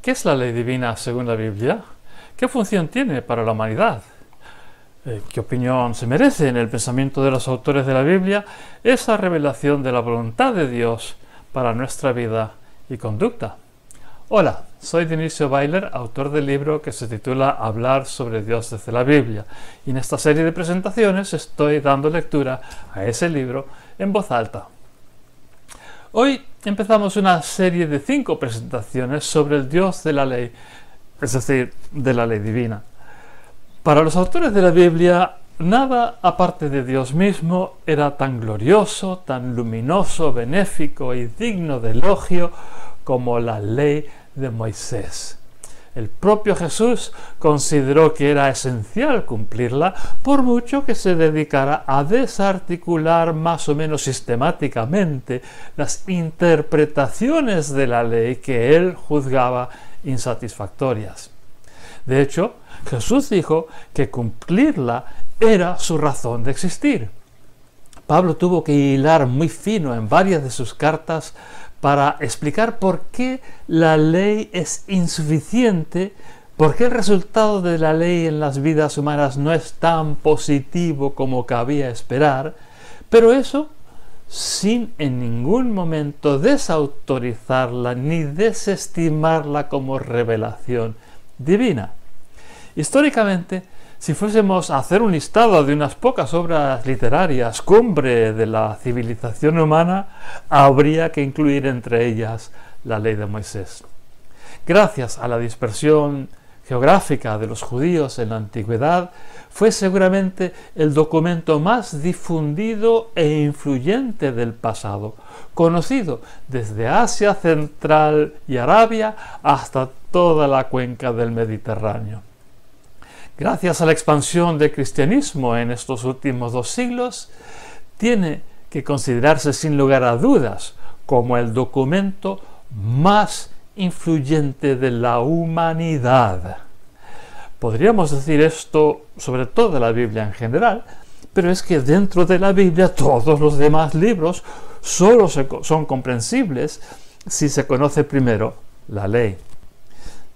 ¿Qué es la ley divina según la Biblia? ¿Qué función tiene para la humanidad? ¿Qué opinión se merece en el pensamiento de los autores de la Biblia esa revelación de la voluntad de Dios para nuestra vida y conducta? Hola, soy Dionisio Bailer, autor del libro que se titula Hablar sobre Dios desde la Biblia, y en esta serie de presentaciones estoy dando lectura a ese libro en voz alta. Hoy empezamos una serie de 5 presentaciones sobre el Dios de la ley, es decir, de la ley divina. Para los autores de la Biblia, nada aparte de Dios mismo era tan glorioso, tan luminoso, benéfico y digno de elogio como la ley de Moisés. El propio Jesús consideró que era esencial cumplirla, por mucho que se dedicara a desarticular más o menos sistemáticamente las interpretaciones de la ley que él juzgaba insatisfactorias. De hecho, Jesús dijo que cumplirla era su razón de existir. Pablo tuvo que hilar muy fino en varias de sus cartas para explicar por qué la ley es insuficiente, por qué el resultado de la ley en las vidas humanas no es tan positivo como cabía esperar, pero eso sin en ningún momento desautorizarla ni desestimarla como revelación divina. Históricamente, si fuésemos a hacer un listado de unas pocas obras literarias cumbre de la civilización humana, habría que incluir entre ellas la ley de Moisés. Gracias a la dispersión geográfica de los judíos en la antigüedad, fue seguramente el documento más difundido e influyente del pasado, conocido desde Asia Central y Arabia hasta toda la cuenca del Mediterráneo. Gracias a la expansión del cristianismo en estos últimos 2 siglos, tiene que considerarse sin lugar a dudas como el documento más influyente de la humanidad. Podríamos decir esto sobre toda la Biblia en general, pero es que dentro de la Biblia todos los demás libros solo son comprensibles si se conoce primero la ley.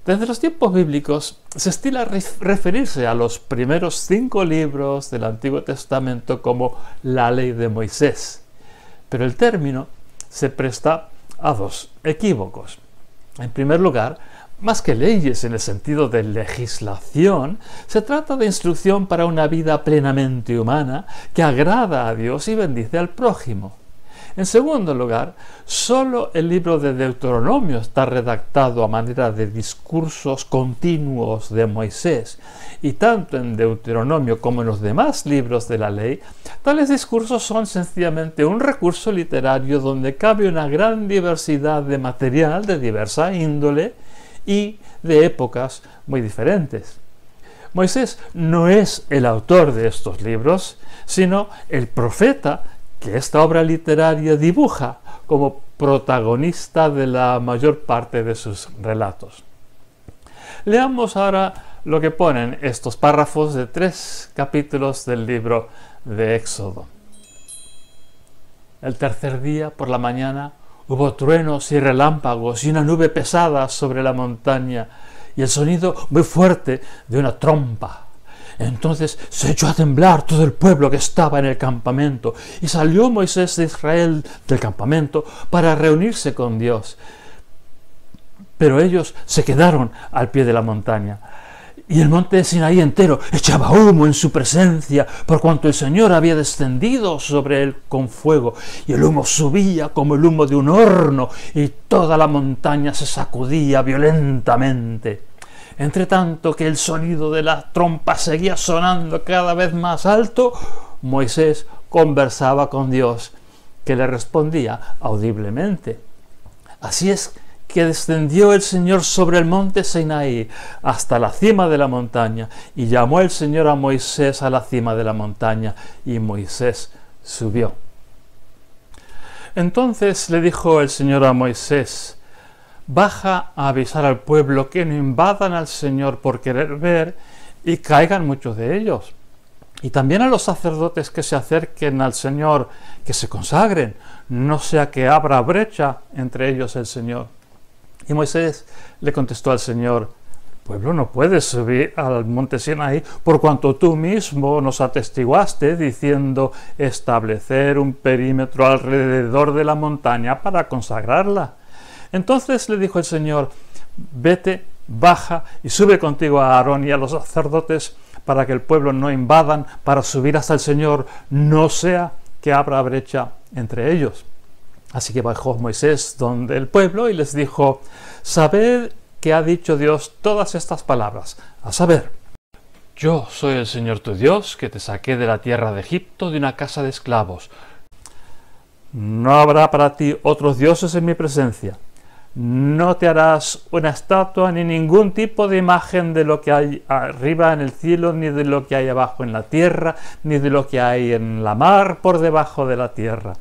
Desde los tiempos bíblicos se estila referirse a los primeros 5 libros del Antiguo Testamento como la ley de Moisés, pero el término se presta a 2 equívocos. En primer lugar, más que leyes en el sentido de legislación, se trata de instrucción para una vida plenamente humana que agrada a Dios y bendice al prójimo. En segundo lugar, solo el libro de Deuteronomio está redactado a manera de discursos continuos de Moisés, y tanto en Deuteronomio como en los demás libros de la ley, tales discursos son sencillamente un recurso literario donde cabe una gran diversidad de material de diversa índole y de épocas muy diferentes. Moisés no es el autor de estos libros, sino el profeta que esta obra literaria dibuja como protagonista de la mayor parte de sus relatos. Leamos ahora lo que ponen estos párrafos de 3 capítulos del libro de Éxodo. El tercer día, por la mañana, hubo truenos y relámpagos y una nube pesada sobre la montaña y el sonido muy fuerte de una trompa. Entonces se echó a temblar todo el pueblo que estaba en el campamento, y salió Moisés de Israel del campamento para reunirse con Dios. Pero ellos se quedaron al pie de la montaña, y el monte de Sinaí entero echaba humo en su presencia, por cuanto el Señor había descendido sobre él con fuego, y el humo subía como el humo de un horno, y toda la montaña se sacudía violentamente. Entre tanto que el sonido de la trompa seguía sonando cada vez más alto, Moisés conversaba con Dios, que le respondía audiblemente. Así es que descendió el Señor sobre el monte Sinaí hasta la cima de la montaña, y llamó el Señor a Moisés a la cima de la montaña, y Moisés subió. Entonces le dijo el Señor a Moisés: baja a avisar al pueblo que no invadan al Señor por querer ver y caigan muchos de ellos. Y también a los sacerdotes que se acerquen al Señor, que se consagren, no sea que abra brecha entre ellos el Señor. Y Moisés le contestó al Señor: el pueblo no puede subir al monte Sinaí por cuanto tú mismo nos atestiguaste diciendo establecer un perímetro alrededor de la montaña para consagrarla. Entonces le dijo el Señor: vete, baja y sube contigo a Aarón y a los sacerdotes para que el pueblo no invadan para subir hasta el Señor, no sea que abra brecha entre ellos. Así que bajó Moisés donde el pueblo y les dijo: sabed que ha dicho Dios todas estas palabras, a saber: yo soy el Señor tu Dios, que te saqué de la tierra de Egipto, de una casa de esclavos. No habrá para ti otros dioses en mi presencia. No te harás una estatua ni ningún tipo de imagen de lo que hay arriba en el cielo, ni de lo que hay abajo en la tierra, ni de lo que hay en la mar por debajo de la tierra.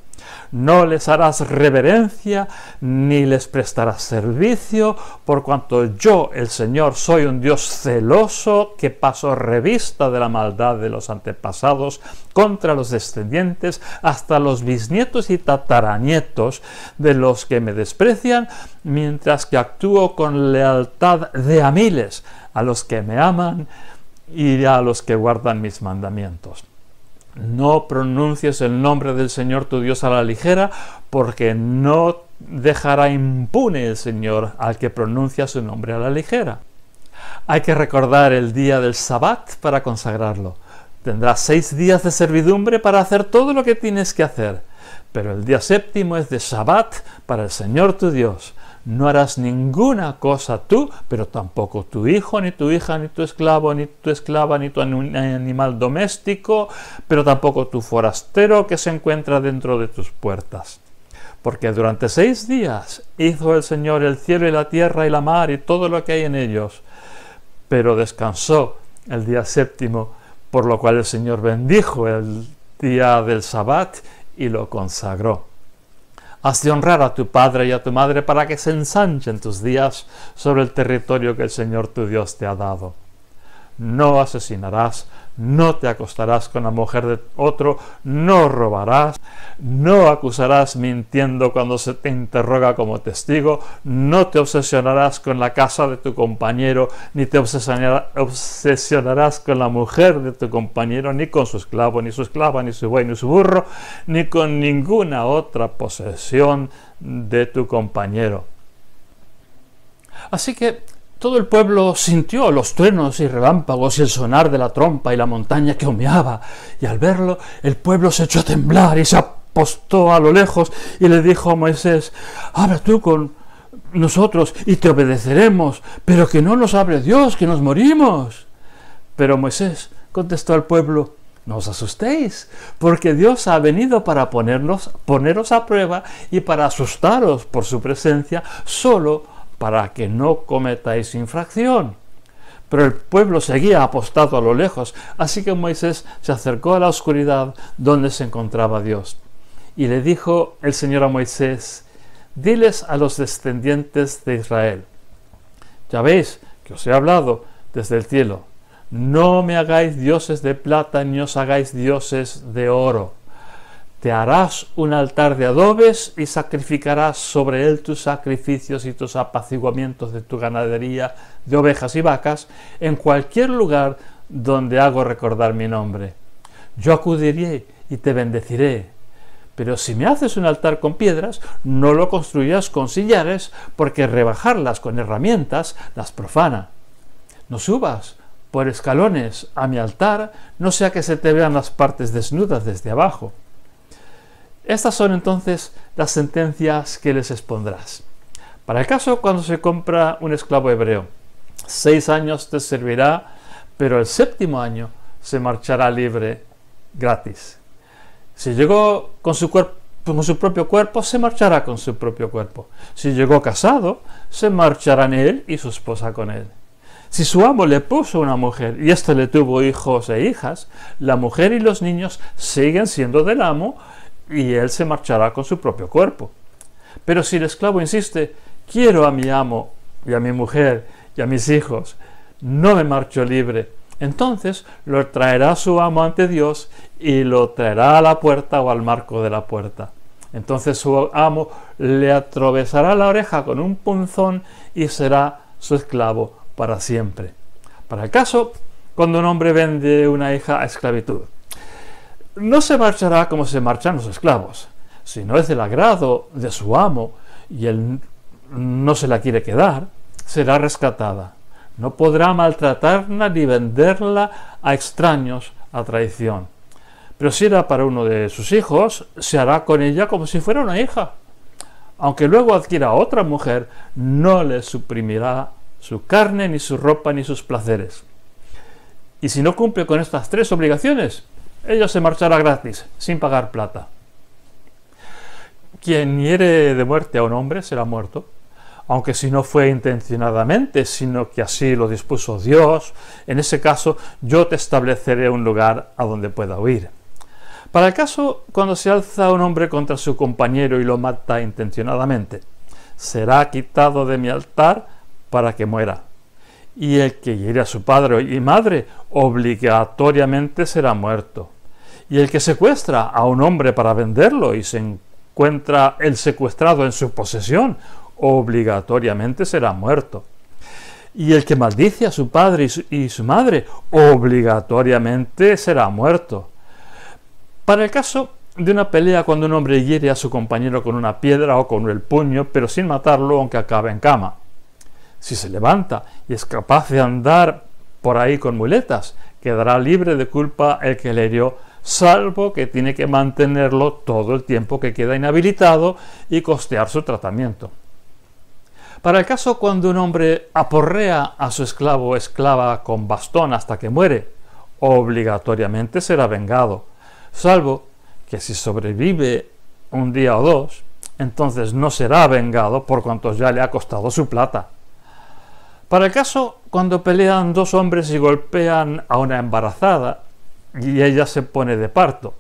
No les harás reverencia, ni les prestarás servicio, por cuanto yo, el Señor, soy un Dios celoso que paso revista de la maldad de los antepasados contra los descendientes hasta los bisnietos y tataranietos de los que me desprecian, mientras que actúo con lealtad de a miles a los que me aman y a los que guardan mis mandamientos. No pronuncies el nombre del Señor tu Dios a la ligera, porque no dejará impune el Señor al que pronuncia su nombre a la ligera. Hay que recordar el día del Sabbat para consagrarlo. Tendrás 6 días de servidumbre para hacer todo lo que tienes que hacer, pero el día séptimo es de Sabbat para el Señor tu Dios. No harás ninguna cosa tú, pero tampoco tu hijo, ni tu hija, ni tu esclavo, ni tu esclava, ni tu animal doméstico, pero tampoco tu forastero que se encuentra dentro de tus puertas. Porque durante 6 días hizo el Señor el cielo y la tierra y la mar y todo lo que hay en ellos, pero descansó el día séptimo, por lo cual el Señor bendijo el día del Sabbat y lo consagró. Has de honrar a tu padre y a tu madre para que se ensanchen tus días sobre el territorio que el Señor tu Dios te ha dado. No asesinarás, no te acostarás con la mujer de otro, no robarás, no acusarás mintiendo cuando se te interroga como testigo, no te obsesionarás con la casa de tu compañero, ni te obsesionarás con la mujer de tu compañero, ni con su esclavo, ni su esclava, ni su buey, ni su burro, ni con ninguna otra posesión de tu compañero. Así que todo el pueblo sintió los truenos y relámpagos y el sonar de la trompa y la montaña que humeaba, y al verlo el pueblo se echó a temblar y se apostó a lo lejos y le dijo a Moisés: habla tú con nosotros y te obedeceremos, pero que no nos hable Dios, que nos morimos. Pero Moisés contestó al pueblo: no os asustéis, porque Dios ha venido para poneros a prueba y para asustaros por su presencia, solo para que no cometáis infracción. Pero el pueblo seguía apostado a lo lejos, así que Moisés se acercó a la oscuridad donde se encontraba Dios. Y le dijo el Señor a Moisés: diles a los descendientes de Israel: ya veis que os he hablado desde el cielo, no me hagáis dioses de plata ni os hagáis dioses de oro. Te harás un altar de adobes y sacrificarás sobre él tus sacrificios y tus apaciguamientos de tu ganadería de ovejas y vacas en cualquier lugar donde hago recordar mi nombre. Yo acudiré y te bendeciré. Pero si me haces un altar con piedras, no lo construyas con sillares, porque rebajarlas con herramientas las profana. No subas por escalones a mi altar, no sea que se te vean las partes desnudas desde abajo. Estas son entonces las sentencias que les expondrás. Para el caso cuando se compra un esclavo hebreo, 6 años te servirá, pero el 7º año se marchará libre gratis. Si llegó con su propio cuerpo, se marchará con su propio cuerpo. Si llegó casado, se marcharán él y su esposa con él. Si su amo le puso una mujer y éste le tuvo hijos e hijas, la mujer y los niños siguen siendo del amo y él se marchará con su propio cuerpo. Pero si el esclavo insiste: quiero a mi amo y a mi mujer y a mis hijos, no me marcho libre, entonces lo traerá su amo ante Dios y lo traerá a la puerta o al marco de la puerta. Entonces su amo le atravesará la oreja con un punzón y será su esclavo para siempre. Para el caso, cuando un hombre vende una hija a esclavitud, no se marchará como se marchan los esclavos. Si no es del agrado de su amo y él no se la quiere quedar, será rescatada. No podrá maltratarla ni venderla a extraños a traición. Pero si era para uno de sus hijos, se hará con ella como si fuera una hija. Aunque luego adquiera otra mujer, no le suprimirá su carne, ni su ropa, ni sus placeres. Y si no cumple con estas 3 obligaciones, ella se marchará gratis, sin pagar plata. Quien hiere de muerte a un hombre será muerto, aunque si no fue intencionadamente, sino que así lo dispuso Dios. En ese caso, yo te estableceré un lugar a donde pueda huir. Para el caso, cuando se alza un hombre contra su compañero y lo mata intencionadamente, será quitado de mi altar para que muera. Y el que hiere a su padre y madre obligatoriamente será muerto. Y el que secuestra a un hombre para venderlo y se encuentra el secuestrado en su posesión, obligatoriamente será muerto. Y el que maldice a su padre y su madre, obligatoriamente será muerto. Para el caso de una pelea, cuando un hombre hiere a su compañero con una piedra o con el puño, pero sin matarlo, aunque acabe en cama. Si se levanta y es capaz de andar por ahí con muletas, quedará libre de culpa el que le hirió, salvo que tiene que mantenerlo todo el tiempo que queda inhabilitado y costear su tratamiento. Para el caso cuando un hombre aporrea a su esclavo o esclava con bastón hasta que muere, obligatoriamente será vengado, salvo que si sobrevive un día o 2, entonces no será vengado por cuanto ya le ha costado su plata. Para el caso cuando pelean 2 hombres y golpean a una embarazada y ella se pone de parto,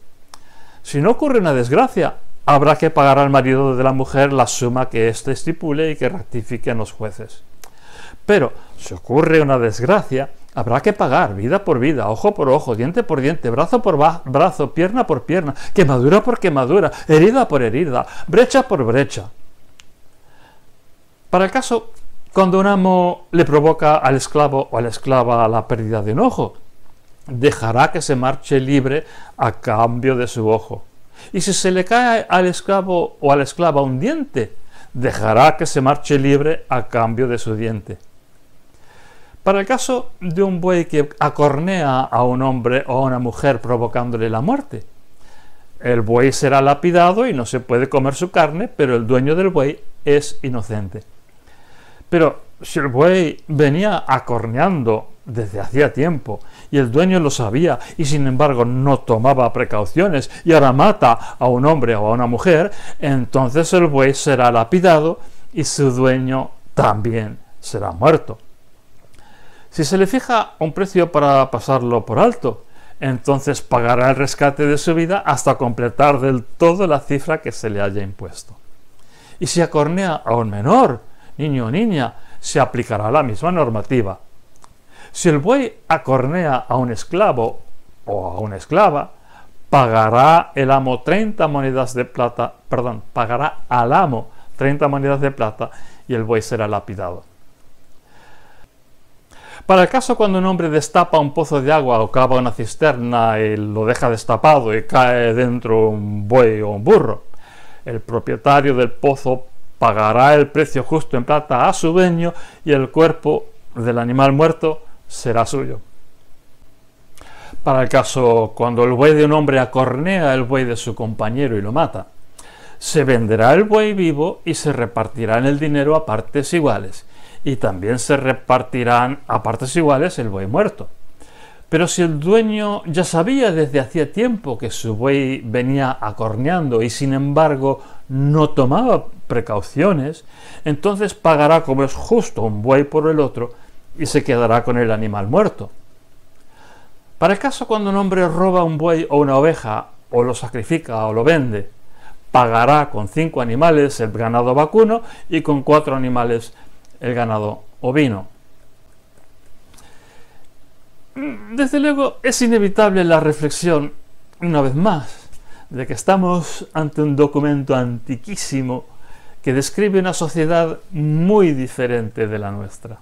si no ocurre una desgracia, habrá que pagar al marido de la mujer la suma que éste estipule y que rectifiquen los jueces. Pero si ocurre una desgracia, habrá que pagar vida por vida, ojo por ojo, diente por diente, brazo por brazo, pierna por pierna, quemadura por quemadura, herida por herida, brecha por brecha. Para el caso, cuando un amo le provoca al esclavo o a la esclava la pérdida de un ojo, dejará que se marche libre a cambio de su ojo. Y si se le cae al esclavo o a la esclava un diente, dejará que se marche libre a cambio de su diente. Para el caso de un buey que acornea a un hombre o a una mujer provocándole la muerte, el buey será lapidado y no se puede comer su carne, pero el dueño del buey es inocente. Pero si el buey venía acorneando desde hacía tiempo y el dueño lo sabía y sin embargo no tomaba precauciones y ahora mata a un hombre o a una mujer, entonces el buey será lapidado y su dueño también será muerto. Si se le fija un precio para pasarlo por alto, entonces pagará el rescate de su vida hasta completar del todo la cifra que se le haya impuesto. Y si acornea a un menor, niño o niña, se aplicará la misma normativa. Si el buey acornea a un esclavo o a una esclava, pagará el amo 30 monedas de plata, pagará al amo 30 monedas de plata y el buey será lapidado. Para el caso cuando un hombre destapa un pozo de agua o cava una cisterna y lo deja destapado y cae dentro un buey o un burro, el propietario del pozo pagará el precio justo en plata a su dueño y el cuerpo del animal muerto será suyo. Para el caso cuando el buey de un hombre acornea el buey de su compañero y lo mata, se venderá el buey vivo y se repartirán el dinero a partes iguales, y también se repartirán a partes iguales el buey muerto. Pero si el dueño ya sabía desde hacía tiempo que su buey venía acorneando y sin embargo no tomaba precauciones, entonces pagará como es justo un buey por el otro y se quedará con el animal muerto. Para el caso cuando un hombre roba un buey o una oveja, o lo sacrifica o lo vende, pagará con 5 animales el ganado vacuno y con 4 animales el ganado ovino. Desde luego es inevitable la reflexión, una vez más, de que estamos ante un documento antiquísimo que describe una sociedad muy diferente de la nuestra.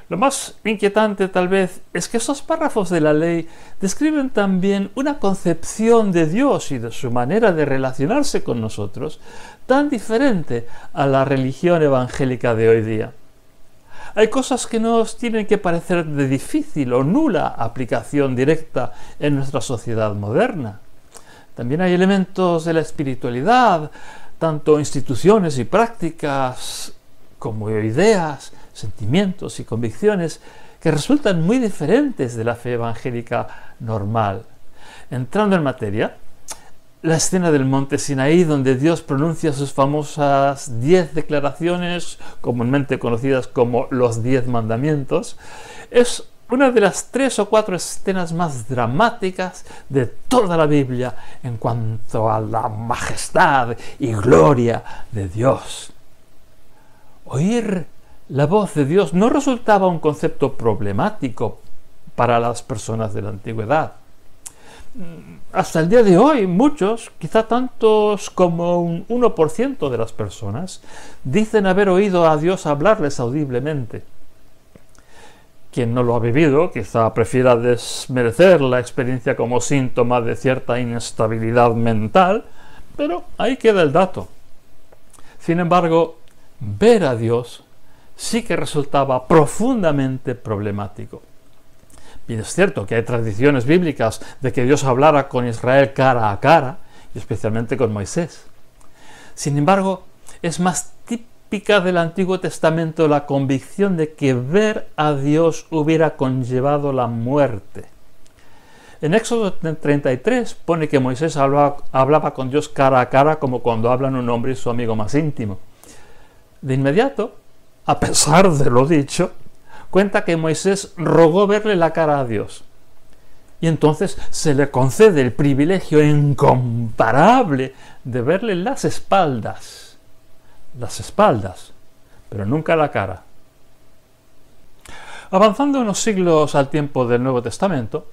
Lo más inquietante tal vez es que esos párrafos de la ley describen también una concepción de Dios y de su manera de relacionarse con nosotros tan diferente a la religión evangélica de hoy día. Hay cosas que nos tienen que parecer de difícil o nula aplicación directa en nuestra sociedad moderna. También hay elementos de la espiritualidad, tanto instituciones y prácticas como ideas, sentimientos y convicciones que resultan muy diferentes de la fe evangélica normal. Entrando en materia, la escena del monte Sinaí, donde Dios pronuncia sus famosas 10 declaraciones, comúnmente conocidas como los 10 mandamientos, es una de las 3 o 4 escenas más dramáticas de toda la Biblia en cuanto a la majestad y gloria de Dios. Oír la voz de Dios no resultaba un concepto problemático para las personas de la antigüedad. Hasta el día de hoy, muchos, quizá tantos como un 1% de las personas, dicen haber oído a Dios hablarles audiblemente. Quien no lo ha vivido, quizá prefiera desmerecer la experiencia como síntoma de cierta inestabilidad mental, pero ahí queda el dato. Sin embargo, ver a Dios sí que resultaba profundamente problemático. Bien, es cierto que hay tradiciones bíblicas de que Dios hablara con Israel cara a cara, y especialmente con Moisés. Sin embargo, es más típica del Antiguo Testamento la convicción de que ver a Dios hubiera conllevado la muerte. En Éxodo 33 pone que Moisés hablaba con Dios cara a cara como cuando hablan un hombre y su amigo más íntimo. De inmediato, a pesar de lo dicho, cuenta que Moisés rogó verle la cara a Dios. Y entonces se le concede el privilegio incomparable de verle las espaldas, pero nunca la cara. Avanzando unos siglos al tiempo del Nuevo Testamento,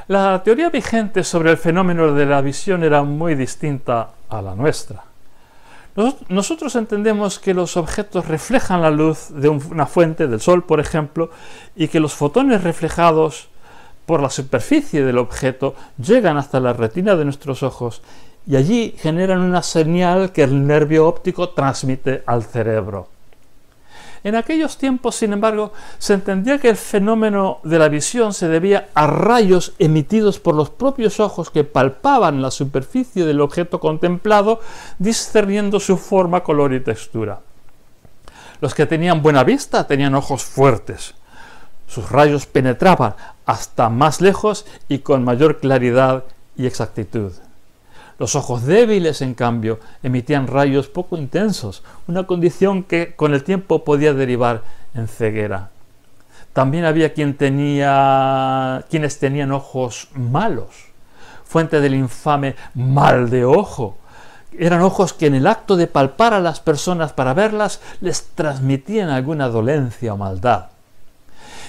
la teoría vigente sobre el fenómeno de la visión era muy distinta a la nuestra. Nosotros entendemos que los objetos reflejan la luz de una fuente, del sol, por ejemplo, y que los fotones reflejados por la superficie del objeto llegan hasta la retina de nuestros ojos y allí generan una señal que el nervio óptico transmite al cerebro. En aquellos tiempos, sin embargo, se entendía que el fenómeno de la visión se debía a rayos emitidos por los propios ojos que palpaban la superficie del objeto contemplado, discerniendo su forma, color y textura. Los que tenían buena vista tenían ojos fuertes. Sus rayos penetraban hasta más lejos y con mayor claridad y exactitud. Los ojos débiles, en cambio, emitían rayos poco intensos, una condición que con el tiempo podía derivar en ceguera. También había quienes tenían ojos malos, fuente del infame mal de ojo. Eran ojos que en el acto de palpar a las personas para verlas les transmitían alguna dolencia o maldad.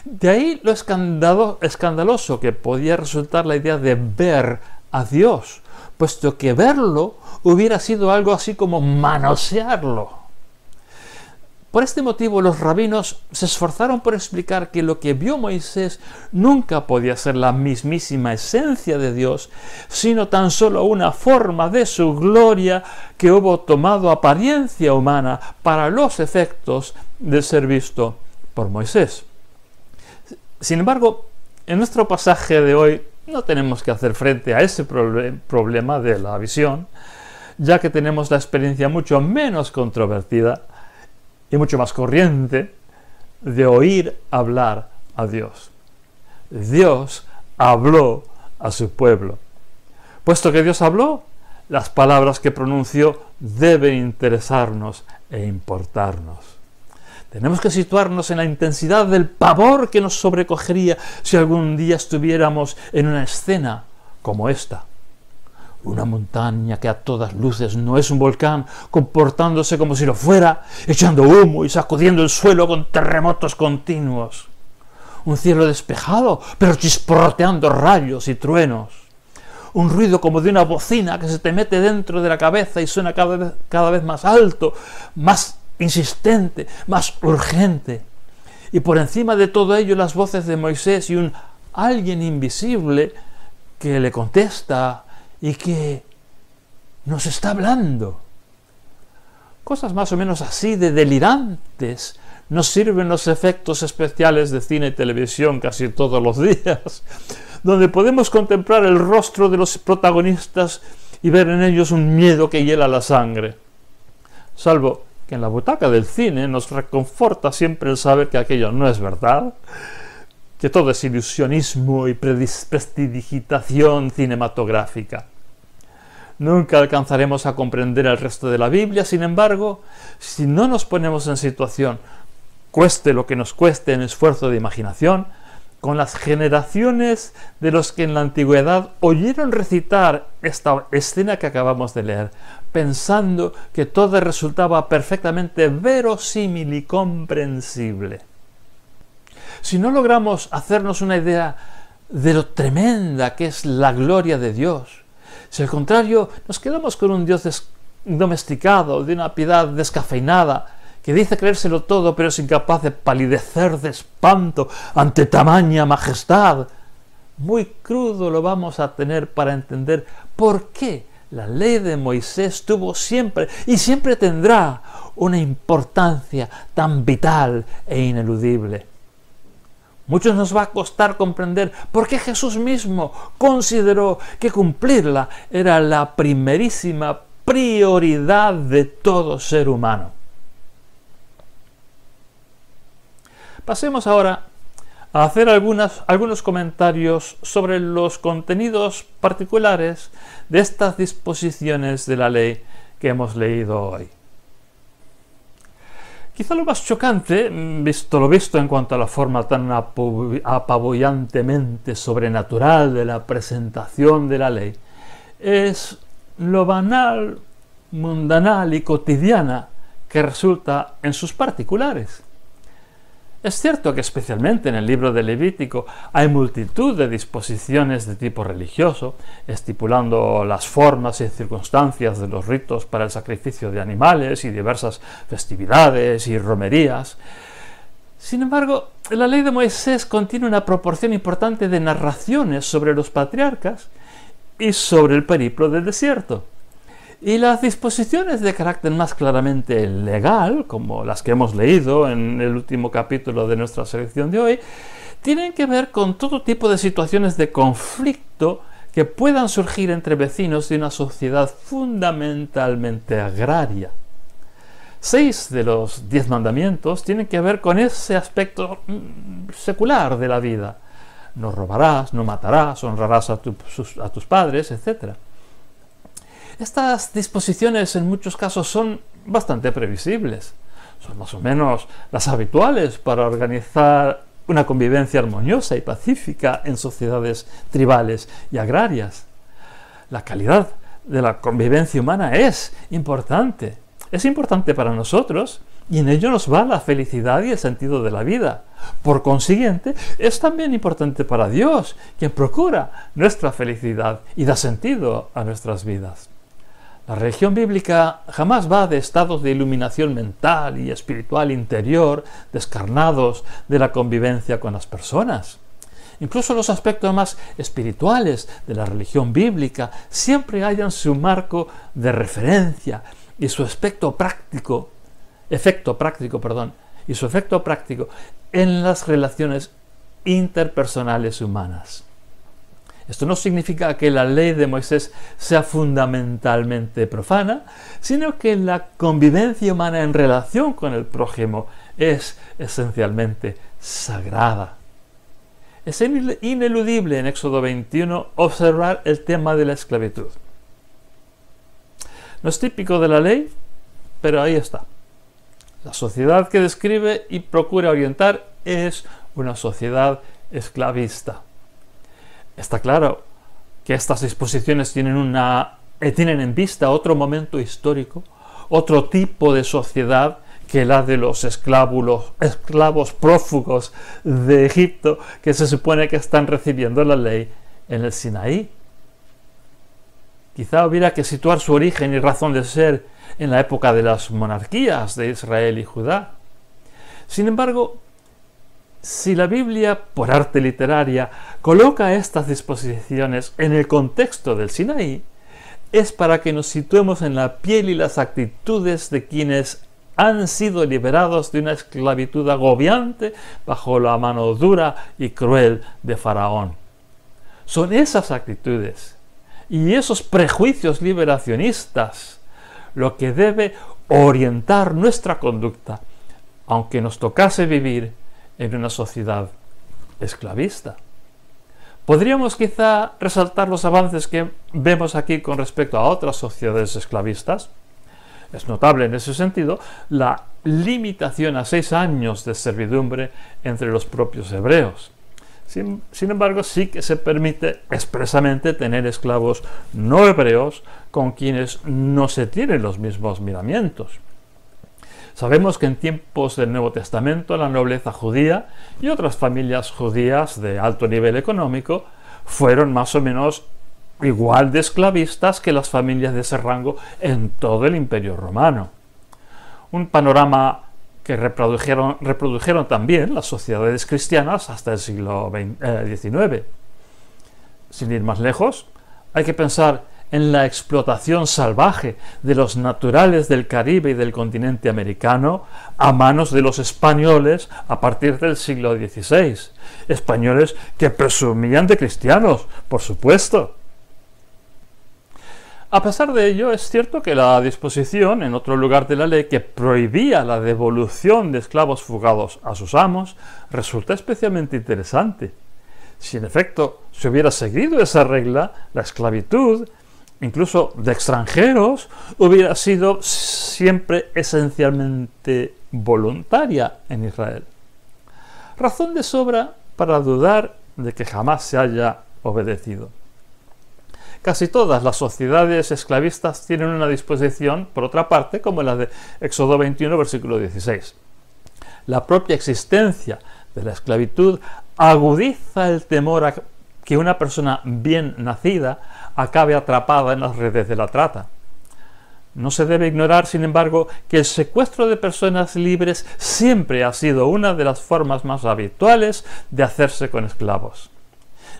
De ahí lo escandaloso que podía resultar la idea de ver a Dios, puesto que verlo hubiera sido algo así como manosearlo. Por este motivo los rabinos se esforzaron por explicar que lo que vio Moisés nunca podía ser la mismísima esencia de Dios, sino tan solo una forma de su gloria que hubo tomado apariencia humana para los efectos de ser visto por Moisés. Sin embargo, en nuestro pasaje de hoy no tenemos que hacer frente a ese problema de la visión, ya que tenemos la experiencia mucho menos controvertida y mucho más corriente de oír hablar a Dios. Dios habló a su pueblo. Puesto que Dios habló, las palabras que pronunció deben interesarnos e importarnos. Tenemos que situarnos en la intensidad del pavor que nos sobrecogería si algún día estuviéramos en una escena como esta. Una montaña que a todas luces no es un volcán, comportándose como si lo fuera, echando humo y sacudiendo el suelo con terremotos continuos. Un cielo despejado, pero chisporroteando rayos y truenos. un ruido como de una bocina que se te mete dentro de la cabeza y suena cada vez más alto, más insistente, más urgente. Y por encima de todo ello las voces de Moisés y un alguien invisible que le contesta y que nos está hablando. Cosas más o menos así de delirantes nos sirven los efectos especiales de cine y televisión casi todos los días, donde podemos contemplar el rostro de los protagonistas y ver en ellos un miedo que hiela la sangre. Salvo que en la butaca del cine nos reconforta siempre el saber que aquello no es verdad, que todo es ilusionismo y prestidigitación cinematográfica. Nunca alcanzaremos a comprender el resto de la Biblia, sin embargo, si no nos ponemos en situación, cueste lo que nos cueste en esfuerzo de imaginación, con las generaciones de los que en la antigüedad oyeron recitar esta escena que acabamos de leer, pensando que todo resultaba perfectamente verosímil y comprensible. Si no logramos hacernos una idea de lo tremenda que es la gloria de Dios, si al contrario nos quedamos con un Dios domesticado, de una piedad descafeinada, que dice creérselo todo pero es incapaz de palidecer de espanto ante tamaña majestad, muy crudo lo vamos a tener para entender por qué la ley de Moisés tuvo siempre y siempre tendrá una importancia tan vital e ineludible. Muchos nos va a costar comprender por qué Jesús mismo consideró que cumplirla era la primerísima prioridad de todo ser humano. Pasemos ahora a hacer algunos comentarios sobre los contenidos particulares de estas disposiciones de la ley que hemos leído hoy. Quizá lo más chocante, visto lo visto en cuanto a la forma tan apabullantemente sobrenatural de la presentación de la ley, es lo banal, mundanal y cotidiana que resulta en sus particulares. Es cierto que especialmente en el libro de Levítico hay multitud de disposiciones de tipo religioso, estipulando las formas y circunstancias de los ritos para el sacrificio de animales y diversas festividades y romerías. Sin embargo, la ley de Moisés contiene una proporción importante de narraciones sobre los patriarcas y sobre el periplo del desierto. Y las disposiciones de carácter más claramente legal, como las que hemos leído en el último capítulo de nuestra selección de hoy, tienen que ver con todo tipo de situaciones de conflicto que puedan surgir entre vecinos de una sociedad fundamentalmente agraria. 6 de los 10 mandamientos tienen que ver con ese aspecto secular de la vida. No robarás, no matarás, honrarás a tus padres, etc. Estas disposiciones en muchos casos son bastante previsibles. Son más o menos las habituales para organizar una convivencia armoniosa y pacífica en sociedades tribales y agrarias. La calidad de la convivencia humana es importante. Es importante para nosotros y en ello nos va la felicidad y el sentido de la vida. Por consiguiente, es también importante para Dios, quien procura nuestra felicidad y da sentido a nuestras vidas. La religión bíblica jamás va de estados de iluminación mental y espiritual interior descarnados de la convivencia con las personas. Incluso los aspectos más espirituales de la religión bíblica siempre hallan su marco de referencia y su efecto práctico en las relaciones interpersonales humanas. Esto no significa que la ley de Moisés sea fundamentalmente profana, sino que la convivencia humana en relación con el prójimo es esencialmente sagrada. Es ineludible en Éxodo 21 observar el tema de la esclavitud. No es típico de la ley, pero ahí está. La sociedad que describe y procura orientar es una sociedad esclavista. Está claro que estas disposiciones tienen en vista otro momento histórico, otro tipo de sociedad que la de los esclavos prófugos de Egipto que se supone que están recibiendo la ley en el Sinaí. Quizá hubiera que situar su origen y razón de ser en la época de las monarquías de Israel y Judá. Sin embargo, si la Biblia, por arte literaria, coloca estas disposiciones en el contexto del Sinaí, es para que nos situemos en la piel y las actitudes de quienes han sido liberados de una esclavitud agobiante bajo la mano dura y cruel de Faraón. Son esas actitudes y esos prejuicios liberacionistas lo que debe orientar nuestra conducta, aunque nos tocase vivir en una sociedad esclavista. Podríamos quizá resaltar los avances que vemos aquí con respecto a otras sociedades esclavistas. Es notable en ese sentido la limitación a 6 años de servidumbre entre los propios hebreos. Sin embargo, sí que se permite expresamente tener esclavos no hebreos con quienes no se tienen los mismos miramientos. Sabemos que en tiempos del Nuevo Testamento la nobleza judía y otras familias judías de alto nivel económico fueron más o menos igual de esclavistas que las familias de ese rango en todo el Imperio Romano. Un panorama que reprodujeron también las sociedades cristianas hasta el siglo XIX. Sin ir más lejos, hay que pensar en la explotación salvaje de los naturales del Caribe y del continente americano a manos de los españoles a partir del siglo XVI. Españoles que presumían de cristianos, por supuesto. A pesar de ello, es cierto que la disposición en otro lugar de la ley que prohibía la devolución de esclavos fugados a sus amos resulta especialmente interesante. Si en efecto se hubiera seguido esa regla, la esclavitud, incluso de extranjeros, hubiera sido siempre esencialmente voluntaria en Israel. Razón de sobra para dudar de que jamás se haya obedecido. Casi todas las sociedades esclavistas tienen una disposición, por otra parte, como la de Éxodo 21, versículo 16. La propia existencia de la esclavitud agudiza el temor a que una persona bien nacida acabe atrapada en las redes de la trata. No se debe ignorar, sin embargo, que el secuestro de personas libres siempre ha sido una de las formas más habituales de hacerse con esclavos,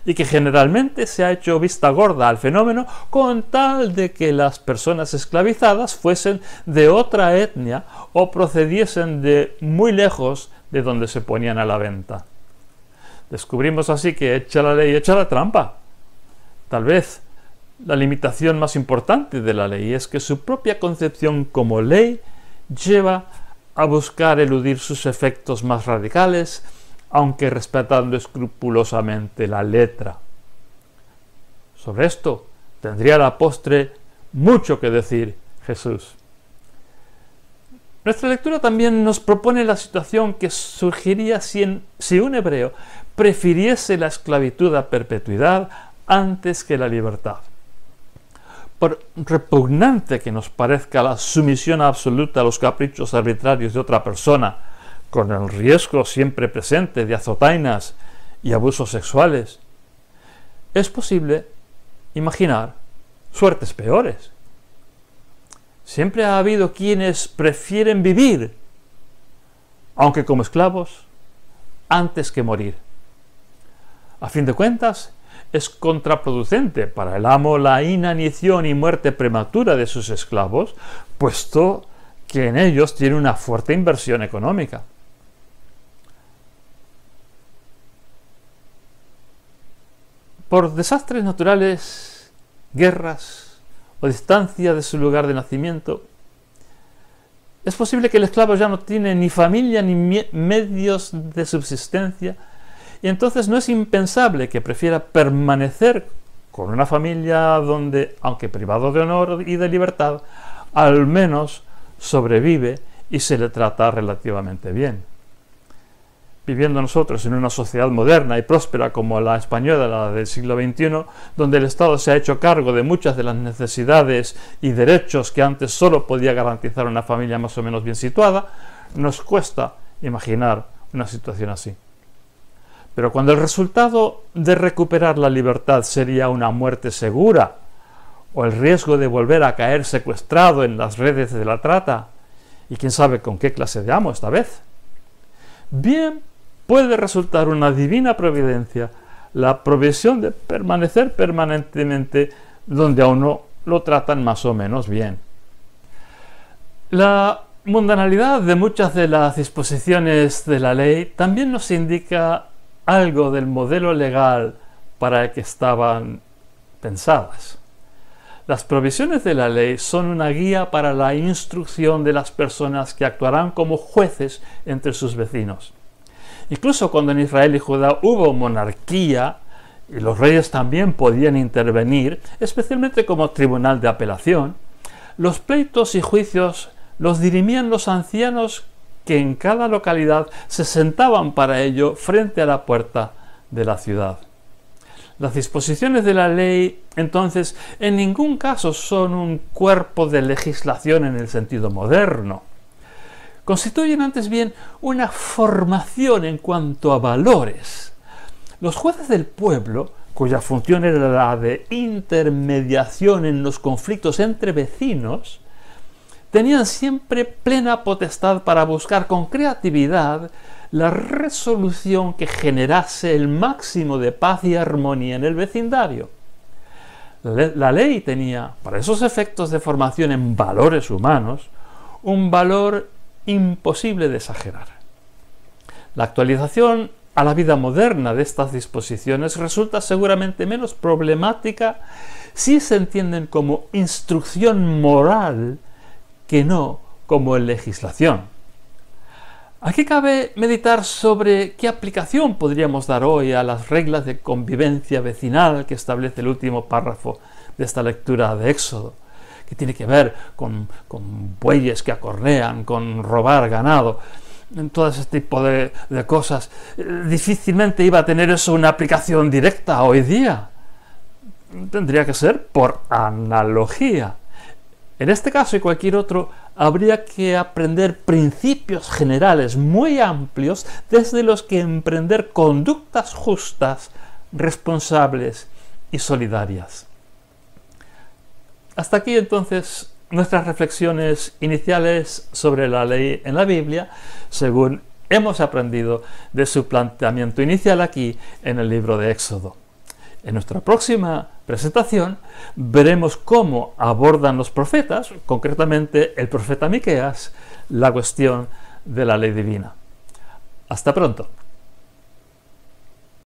y que generalmente se ha hecho vista gorda al fenómeno con tal de que las personas esclavizadas fuesen de otra etnia o procediesen de muy lejos de donde se ponían a la venta. Descubrimos así que echa la ley, echa la trampa. Tal vez la limitación más importante de la ley es que su propia concepción como ley lleva a buscar eludir sus efectos más radicales, aunque respetando escrupulosamente la letra. Sobre esto tendría a la postre mucho que decir Jesús. Nuestra lectura también nos propone la situación que surgiría si un hebreo prefiriese la esclavitud a perpetuidad antes que la libertad. Por repugnante que nos parezca la sumisión absoluta a los caprichos arbitrarios de otra persona, con el riesgo siempre presente de azotainas y abusos sexuales, es posible imaginar suertes peores. Siempre ha habido quienes prefieren vivir, aunque como esclavos, antes que morir. A fin de cuentas, es contraproducente para el amo la inanición y muerte prematura de sus esclavos, puesto que en ellos tiene una fuerte inversión económica. Por desastres naturales, guerras o distancia de su lugar de nacimiento, es posible que el esclavo ya no tiene ni familia ni medios de subsistencia, y entonces no es impensable que prefiera permanecer con una familia donde, aunque privado de honor y de libertad, al menos sobrevive y se le trata relativamente bien. Viviendo nosotros en una sociedad moderna y próspera como la española, la del siglo XXI, donde el Estado se ha hecho cargo de muchas de las necesidades y derechos que antes solo podía garantizar una familia más o menos bien situada, nos cuesta imaginar una situación así. Pero cuando el resultado de recuperar la libertad sería una muerte segura o el riesgo de volver a caer secuestrado en las redes de la trata, y quién sabe con qué clase de amo esta vez. Bien puede resultar una divina providencia la provisión de permanecer permanentemente donde a uno lo tratan más o menos bien. La mundanalidad de muchas de las disposiciones de la ley también nos indica algo del modelo legal para el que estaban pensadas. Las provisiones de la ley son una guía para la instrucción de las personas que actuarán como jueces entre sus vecinos. Incluso cuando en Israel y Judá hubo monarquía, y los reyes también podían intervenir, especialmente como tribunal de apelación, los pleitos y juicios los dirimían los ancianos que en cada localidad se sentaban para ello frente a la puerta de la ciudad. Las disposiciones de la ley, entonces, en ningún caso son un cuerpo de legislación en el sentido moderno. Constituyen antes bien una formación en cuanto a valores. Los jueces del pueblo, cuya función era la de intermediación en los conflictos entre vecinos, tenían siempre plena potestad para buscar con creatividad la resolución que generase el máximo de paz y armonía en el vecindario. La ley tenía, para esos efectos de formación en valores humanos, un valor imposible de exagerar. La actualización a la vida moderna de estas disposiciones resulta seguramente menos problemática si se entienden como instrucción moral que no como legislación. Aquí cabe meditar sobre qué aplicación podríamos dar hoy a las reglas de convivencia vecinal que establece el último párrafo de esta lectura de Éxodo, que tiene que ver con bueyes que acornean, con robar ganado, en todo ese tipo de cosas. Difícilmente iba a tener eso una aplicación directa hoy día. Tendría que ser por analogía. En este caso y cualquier otro, habría que aprender principios generales muy amplios desde los que emprender conductas justas, responsables y solidarias. Hasta aquí entonces nuestras reflexiones iniciales sobre la ley en la Biblia, según hemos aprendido de su planteamiento inicial aquí en el libro de Éxodo. En nuestra próxima presentación veremos cómo abordan los profetas, concretamente el profeta Miqueas, la cuestión de la ley divina. Hasta pronto.